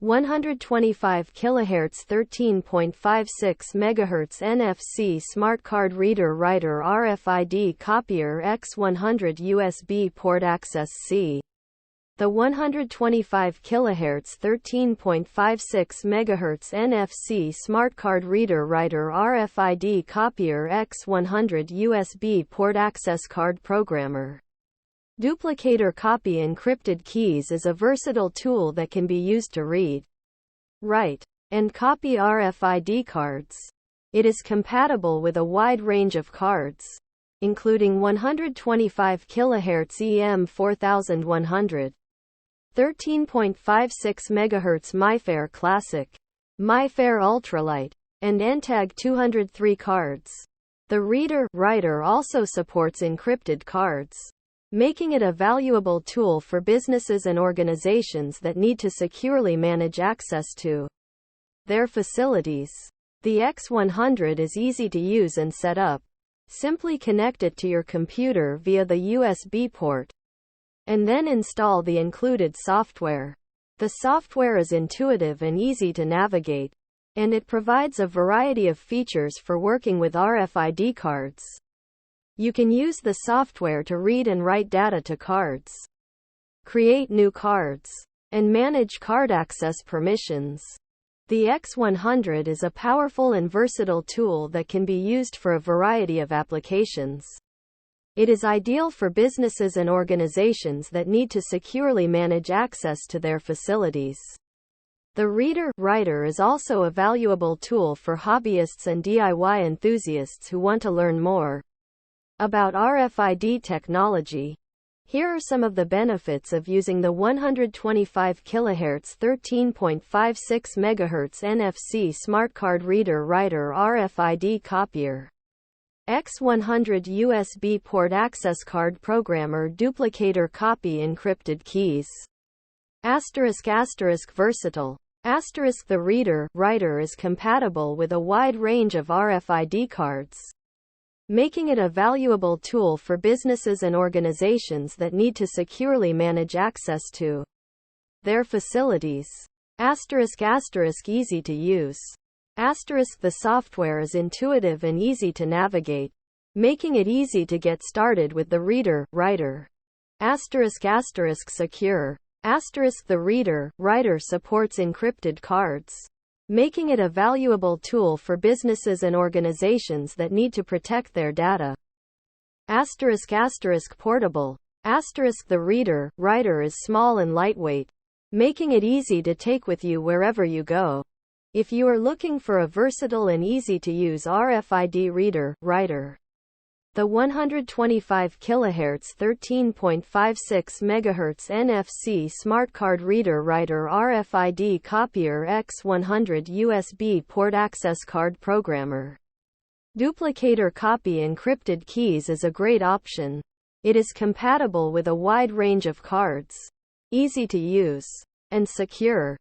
125 kHz 13.56 MHz NFC Smart Card Reader Writer RFID Copier X100 USB Port Access C. The 125 kHz 13.56 MHz NFC Smart Card Reader Writer RFID Copier X100 USB Port Access Card Programmer. Duplicator Copy Encrypted Keys is a versatile tool that can be used to read, write, and copy RFID cards. It is compatible with a wide range of cards, including 125 kHz EM4100, 13.56 MHz Mifare Classic, Mifare Ultralight, and Encrypted 203 cards. The reader-writer also supports encrypted cards, making it a valuable tool for businesses and organizations that need to securely manage access to their facilities. The X100 is easy to use and set up. Simply connect it to your computer via the USB port, and then install the included software. The software is intuitive and easy to navigate, and it provides a variety of features for working with RFID cards. You can use the software to read and write data to cards, create new cards, and manage card access permissions. The X100 is a powerful and versatile tool that can be used for a variety of applications. It is ideal for businesses and organizations that need to securely manage access to their facilities. The reader-writer is also a valuable tool for hobbyists and DIY enthusiasts who want to learn more about RFID technology. Here are some of the benefits of using the 125 kHz 13.56 MHz NFC Smart Card Reader Writer RFID Copier X100 USB Port Access Card Programmer Duplicator Copy Encrypted Keys. Versatile. The reader-writer is compatible with a wide range of RFID cards, making it a valuable tool for businesses and organizations that need to securely manage access to their facilities. Easy to use. The software is intuitive and easy to navigate, making it easy to get started with the reader-writer. Secure. The reader-writer supports encrypted cards, making it a valuable tool for businesses and organizations that need to protect their data. Portable. The reader-writer is small and lightweight, making it easy to take with you wherever you go. If you are looking for a versatile and easy-to-use RFID reader-writer, the 125 kHz 13.56 MHz NFC Smart Card Reader Writer RFID Copier X100 USB Port Access Card Programmer Duplicator Copy Encrypted Keys is a great option. It is compatible with a wide range of cards, easy to use, and secure.